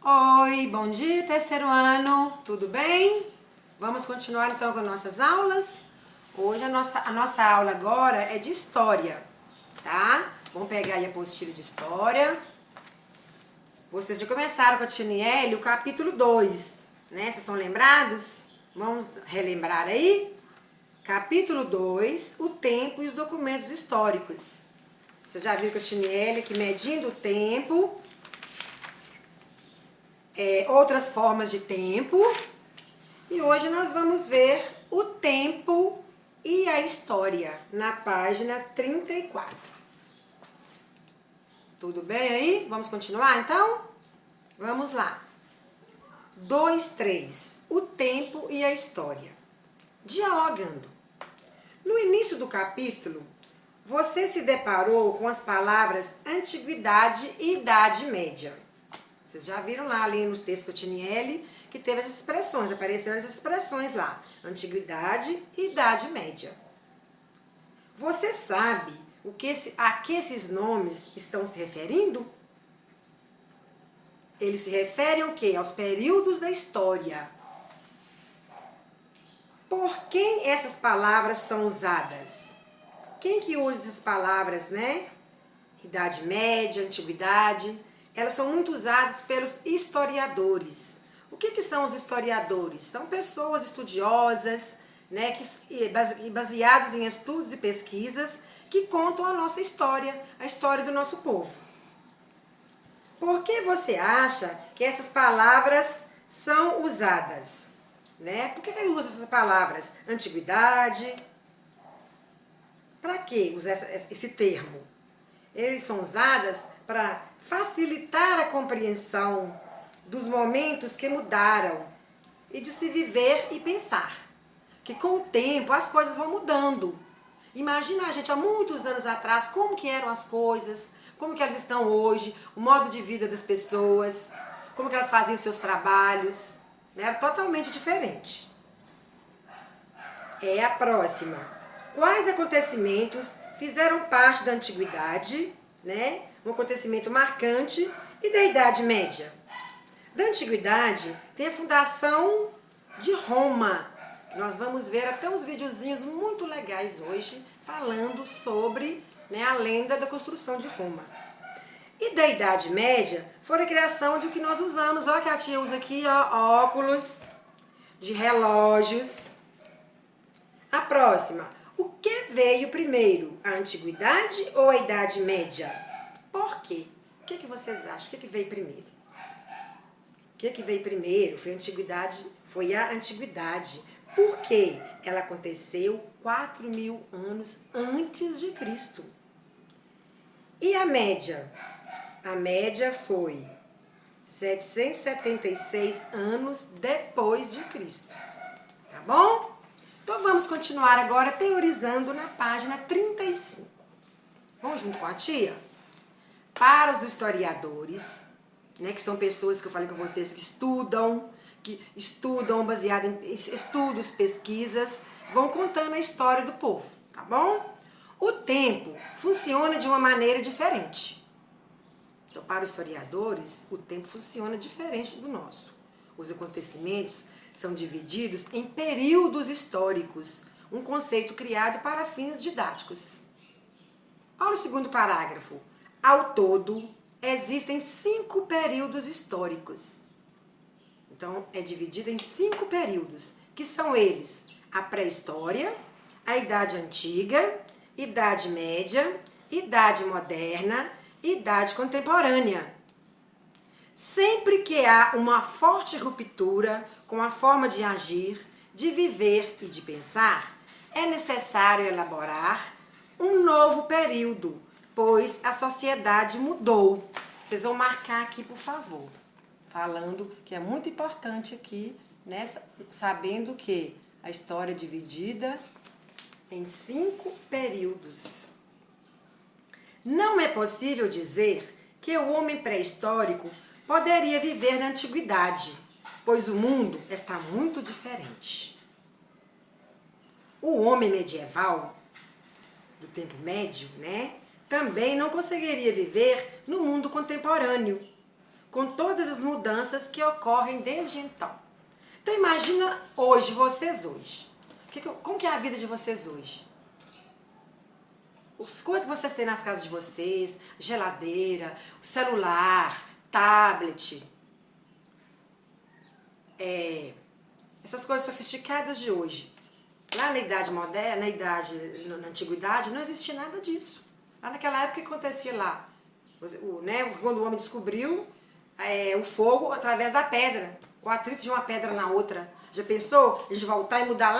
Oi, bom dia, terceiro ano, tudo bem? Vamos continuar então com nossas aulas? Hoje a nossa aula agora é de história, tá? Vamos pegar aí a apostila de história. Vocês já começaram com a Tiniele o capítulo 2, né? Vocês estão lembrados? Vamos relembrar aí? Capítulo 2, o tempo e os documentos históricos. Vocês já viram com a Tiniele que medindo o tempo, outras formas de tempo. E hoje nós vamos ver o tempo e a história na página 34. Tudo bem aí? Vamos continuar então? Vamos lá. 2.3. O tempo e a história. Dialogando. No início do capítulo, você se deparou com as palavras antiguidade e idade média. Vocês já viram lá ali nos textos do Tiniele que teve essas expressões, apareceram essas expressões lá. Antiguidade e idade média. Você sabe a que esses nomes estão se referindo? Eles se referem ao quê? Aos períodos da história. Por quem essas palavras são usadas? Quem que usa essas palavras, né? Idade média, antiguidade. Elas são muito usadas pelos historiadores. O que são os historiadores? São pessoas estudiosas, né, baseados em estudos e pesquisas que contam a nossa história, a história do nosso povo. Por que você acha que essas palavras são usadas? Né? Por que ele usa essas palavras? Antiguidade. Para que usar esse termo? Eles são usadas para facilitar a compreensão dos momentos que mudaram e de se viver e pensar. Que com o tempo as coisas vão mudando. Imagina a gente há muitos anos atrás como que eram as coisas, como que elas estão hoje, o modo de vida das pessoas, como que elas faziam os seus trabalhos. Era totalmente diferente. É a próxima. Quais acontecimentos fizeram parte da antiguidade, né? Um acontecimento marcante, e da Idade Média? Da antiguidade tem a fundação de Roma. Nós vamos ver até uns videozinhos muito legais hoje falando sobre, né, a lenda da construção de Roma. E da Idade Média foi a criação de o que nós usamos. Olha que a tia usa aqui, ó, óculos, de relógios. A próxima. O que veio primeiro? A Antiguidade ou a Idade Média? Por quê? O que vocês acham? O que veio primeiro? O que veio primeiro? Foi a Antiguidade. Por quê? Ela aconteceu 4.000 anos antes de Cristo. E a média? A média foi 776 anos depois de Cristo. Tá bom? Então vamos continuar agora teorizando na página 35. Vamos junto com a tia? Para os historiadores, né, que são pessoas que eu falei com vocês que estudam baseado em estudos, pesquisas, vão contando a história do povo, tá bom? O tempo funciona de uma maneira diferente. Então, para os historiadores, o tempo funciona diferente do nosso. Os acontecimentos são divididos em períodos históricos, um conceito criado para fins didáticos. Olha o segundo parágrafo. Ao todo, existem 5 períodos históricos. Então, é dividido em 5 períodos, que são eles: a pré-história, a Idade Antiga, Idade Média, Idade Moderna, Idade Contemporânea. Sempre que há uma forte ruptura com a forma de agir, de viver e de pensar, é necessário elaborar um novo período, pois a sociedade mudou. Vocês vão marcar aqui, por favor, falando que é muito importante aqui, né, sabendo que a história é dividida em 5 períodos. Não é possível dizer que o homem pré-histórico poderia viver na antiguidade, pois o mundo está muito diferente. O homem medieval, do tempo médio, né, também não conseguiria viver no mundo contemporâneo, com todas as mudanças que ocorrem desde então. Então imagina hoje, vocês hoje. Como que é a vida de vocês hoje? As coisas que vocês têm nas casas de vocês, geladeira, celular, tablet, essas coisas sofisticadas de hoje. Lá na idade moderna, na antiguidade, não existia nada disso. Lá naquela época, o que acontecia lá? Quando o homem descobriu o fogo através da pedra, o atrito de uma pedra na outra. Já pensou? A gente voltar e mudar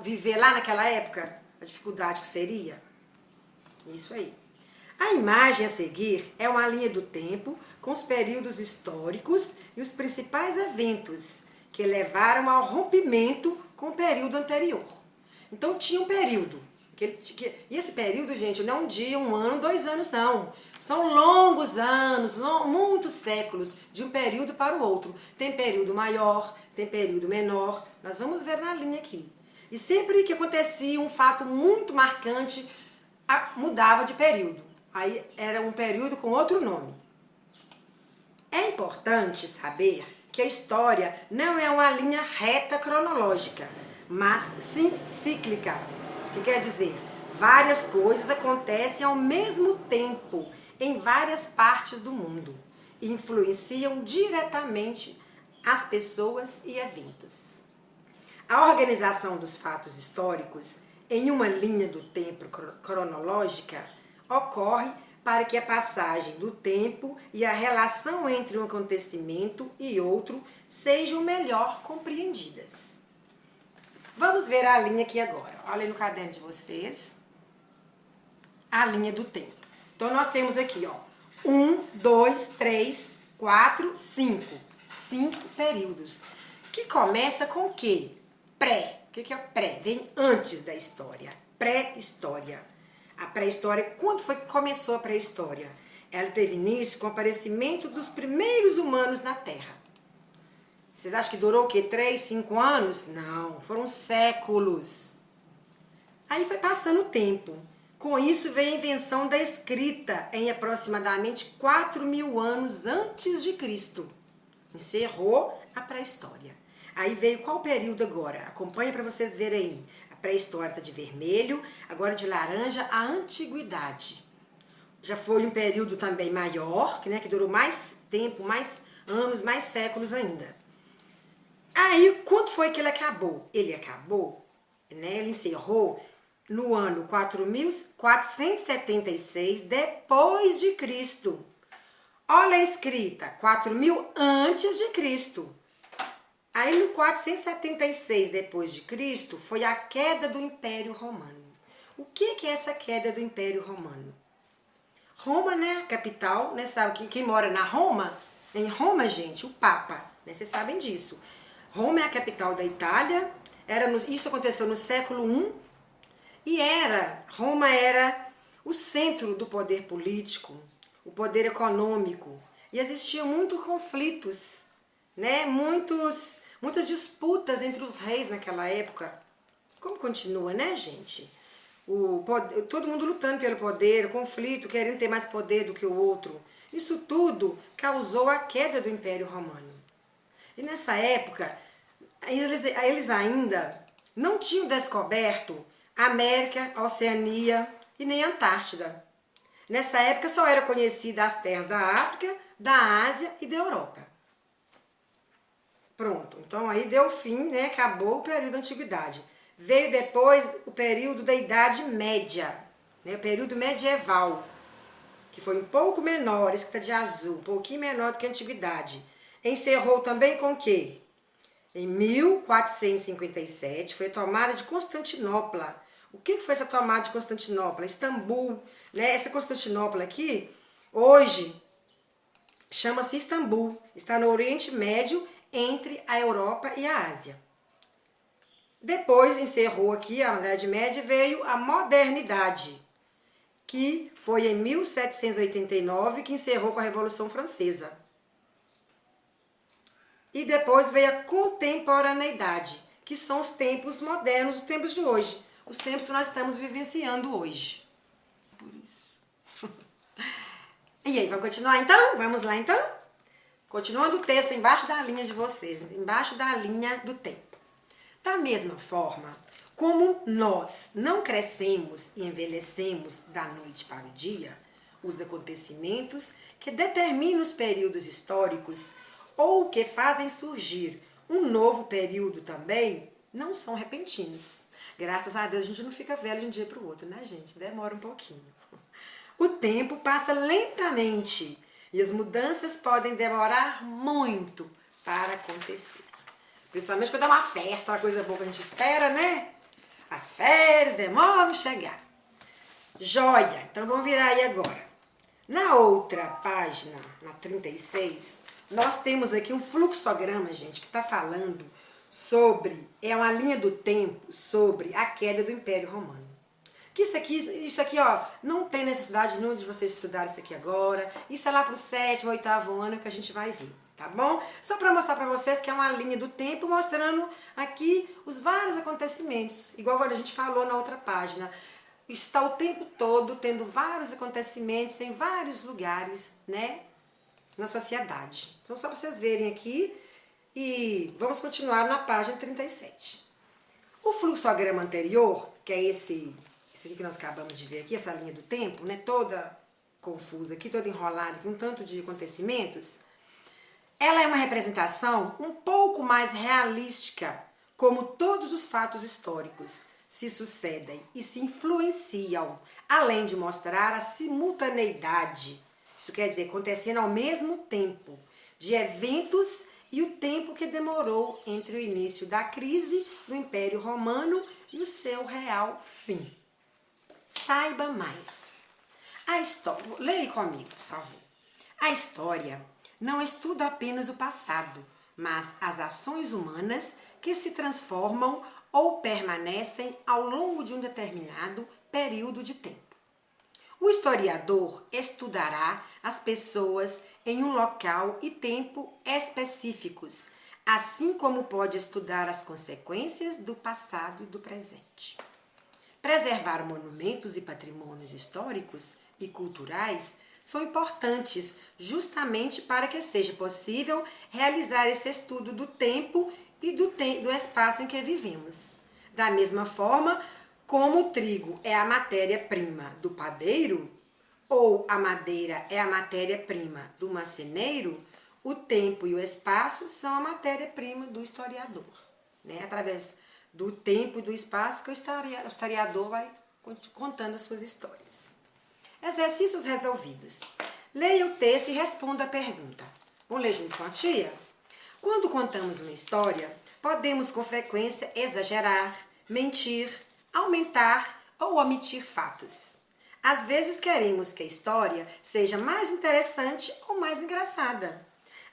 viver lá naquela época? A dificuldade que seria? Isso aí. A imagem a seguir é uma linha do tempo com os períodos históricos e os principais eventos que levaram ao rompimento com o período anterior. Então tinha um período. E esse período, gente, não é um dia, um ano, 2 anos, não. São longos anos, muitos séculos, de um período para o outro. Tem período maior, tem período menor. Nós vamos ver na linha aqui. E sempre que acontecia um fato muito marcante, mudava de período. Aí era um período com outro nome. É importante saber que a história não é uma linha reta cronológica, mas sim cíclica. O que quer dizer? Várias coisas acontecem ao mesmo tempo em várias partes do mundo e influenciam diretamente as pessoas e eventos. A organização dos fatos históricos em uma linha do tempo cronológica ocorre para que a passagem do tempo e a relação entre um acontecimento e outro sejam melhor compreendidas. Vamos ver a linha aqui agora. Olha no caderno de vocês. A linha do tempo. Então, nós temos aqui, ó. 1, 2, 3, 4, 5. 5 períodos. Que começa com o quê? Pré. O que é pré? Vem antes da história. Pré-história. A pré-história, quando foi que começou a pré-história? Ela teve início com o aparecimento dos primeiros humanos na Terra. Vocês acham que durou o quê? 3, 5 anos? Não, foram séculos. Aí foi passando o tempo. Com isso veio a invenção da escrita em aproximadamente 4.000 anos antes de Cristo. Encerrou a pré-história. Aí veio qual período agora? Acompanhe para vocês verem aí. A pré-história está de vermelho, agora de laranja, a antiguidade. Já foi um período também maior, que durou mais tempo, mais anos, mais séculos ainda. Aí, quando foi que ele acabou? Ele acabou, ele encerrou no ano 4.476 depois de Cristo. Olha a escrita, 4.000 antes de Cristo. Aí no 476 depois de Cristo foi a queda do Império Romano. O que é essa queda do Império Romano? Roma, capital, sabe quem mora na Roma? Em Roma, gente, o Papa, vocês sabem disso. Roma é a capital da Itália, isso aconteceu no século I, e Roma era o centro do poder político, o poder econômico, e existiam muitos conflitos, muitas disputas entre os reis naquela época. Como continua, gente? Todo mundo lutando pelo poder, o conflito, querendo ter mais poder do que o outro. Isso tudo causou a queda do Império Romano. E nessa época, eles ainda não tinham descoberto a América, a Oceania e nem a Antártida. Nessa época só era conhecida as terras da África, da Ásia e da Europa. Pronto, então aí deu fim, acabou o período da Antiguidade. Veio depois o período da Idade Média, o período medieval, que foi um pouco menor, esse que está de azul, um pouquinho menor do que a Antiguidade. Encerrou também com o quê? Em 1457 foi a tomada de Constantinopla. O que foi essa tomada de Constantinopla? Istambul, Essa Constantinopla aqui, hoje, chama-se Istambul. Está no Oriente Médio, entre a Europa e a Ásia. Depois encerrou aqui a Idade Média e veio a Modernidade, que foi em 1789 que encerrou com a Revolução Francesa. E depois veio a Contemporaneidade, que são os tempos modernos, os tempos de hoje. Os tempos que nós estamos vivenciando hoje. Por isso. E aí, vamos continuar então? Vamos lá então? Continuando o texto embaixo da linha de vocês, embaixo da linha do tempo. Da mesma forma, como nós não crescemos e envelhecemos da noite para o dia, os acontecimentos que determinam os períodos históricos ou que fazem surgir um novo período também não são repentinos. Graças a Deus a gente não fica velho de um dia para o outro, né, gente? Demora um pouquinho. O tempo passa lentamente e as mudanças podem demorar muito para acontecer. Principalmente quando é uma festa, uma coisa boa que a gente espera, né? As férias demoram a chegar. Joia! Então vamos virar aí agora. Na outra página, na 36, nós temos aqui um fluxograma, gente, que está falando sobre, é uma linha do tempo sobre a queda do Império Romano. Que isso aqui, ó, não tem necessidade nenhuma de vocês estudarem isso aqui agora. Isso é lá pro 7º, 8º ano que a gente vai ver, tá bom? Só para mostrar para vocês que é uma linha do tempo mostrando aqui os vários acontecimentos. Igual a gente falou na outra página. Está o tempo todo tendo vários acontecimentos em vários lugares, né? Na sociedade. Então, só para vocês verem aqui. E vamos continuar na página 37. O fluxograma anterior, que é esse aqui que nós acabamos de ver aqui, essa linha do tempo, né, toda confusa aqui, toda enrolada, com um tanto de acontecimentos, ela é uma representação um pouco mais realística, como todos os fatos históricos se sucedem e se influenciam, além de mostrar a simultaneidade, isso quer dizer, acontecendo ao mesmo tempo, de eventos e o tempo que demorou entre o início da crise do Império Romano e o seu real fim. Saiba mais. A história, leia comigo, por favor. A história não estuda apenas o passado, mas as ações humanas que se transformam ou permanecem ao longo de um determinado período de tempo. O historiador estudará as pessoas em um local e tempo específicos, assim como pode estudar as consequências do passado e do presente. Preservar monumentos e patrimônios históricos e culturais são importantes justamente para que seja possível realizar esse estudo do tempo e do espaço em que vivemos. Da mesma forma, como o trigo é a matéria-prima do padeiro, ou a madeira é a matéria-prima do marceneiro, o tempo e o espaço são a matéria-prima do historiador. Né? Através do tempo e do espaço que o historiador vai contando as suas histórias. Exercícios resolvidos. Leia o texto e responda a pergunta. Vamos ler junto com a tia? Quando contamos uma história, podemos com frequência exagerar, mentir, aumentar ou omitir fatos. Às vezes queremos que a história seja mais interessante ou mais engraçada.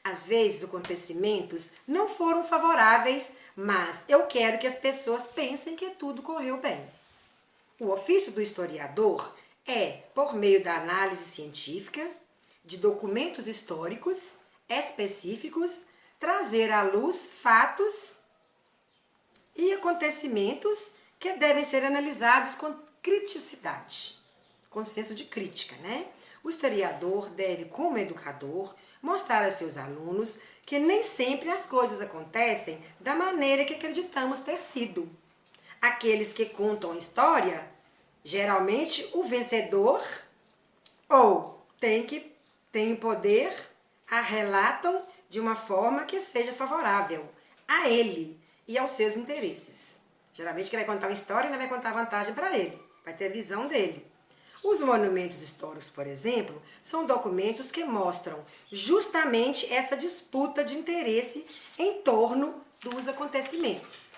Às vezes os acontecimentos não foram favoráveis, mas eu quero que as pessoas pensem que tudo correu bem. O ofício do historiador é, por meio da análise científica, de documentos históricos específicos, trazer à luz fatos e acontecimentos que devem ser analisados com criticidade, com senso de crítica, né? O historiador deve, como educador, mostrar aos seus alunos que nem sempre as coisas acontecem da maneira que acreditamos ter sido. Aqueles que contam a história, geralmente o vencedor, ou tem poder, a relatam de uma forma que seja favorável a ele e aos seus interesses. Geralmente quem vai contar uma história não vai contar vantagem para ele, vai ter a visão dele. Os monumentos históricos, por exemplo, são documentos que mostram justamente essa disputa de interesse em torno dos acontecimentos.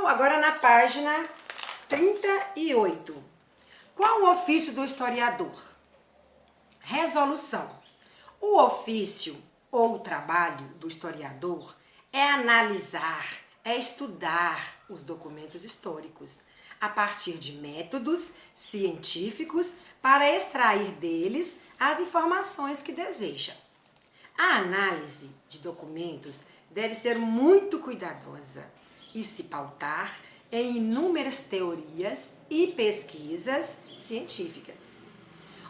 Agora na página 38. Qual o ofício do historiador? Resolução. O ofício ou o trabalho do historiador é analisar, é estudar os documentos históricos a partir de métodos científicos para extrair deles as informações que deseja. A análise de documentos deve ser muito cuidadosa e se pautar em inúmeras teorias e pesquisas científicas.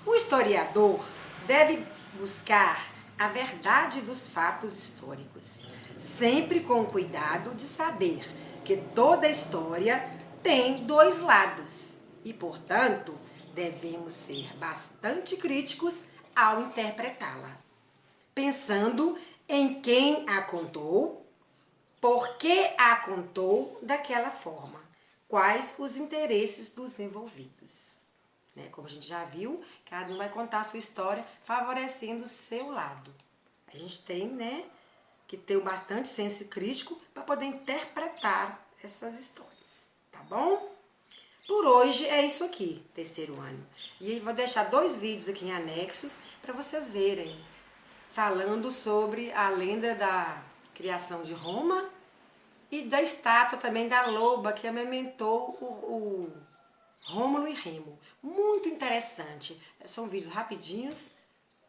O historiador deve buscar a verdade dos fatos históricos, sempre com o cuidado de saber que toda história tem dois lados e, portanto, devemos ser bastante críticos ao interpretá-la, pensando em quem a contou, por que a contou daquela forma, quais os interesses dos envolvidos. Como a gente já viu, cada um vai contar a sua história favorecendo o seu lado. A gente tem, que ter bastante senso crítico para poder interpretar essas histórias, tá bom? Por hoje é isso aqui, terceiro ano. E aí vou deixar 2 vídeos aqui em anexos para vocês verem, falando sobre a lenda da criação de Roma e da estátua também da loba que amamentou o Rômulo e Remo. Muito interessante. São vídeos rapidinhos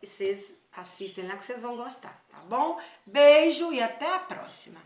e vocês assistem lá que vocês vão gostar, tá bom? Beijo e até a próxima.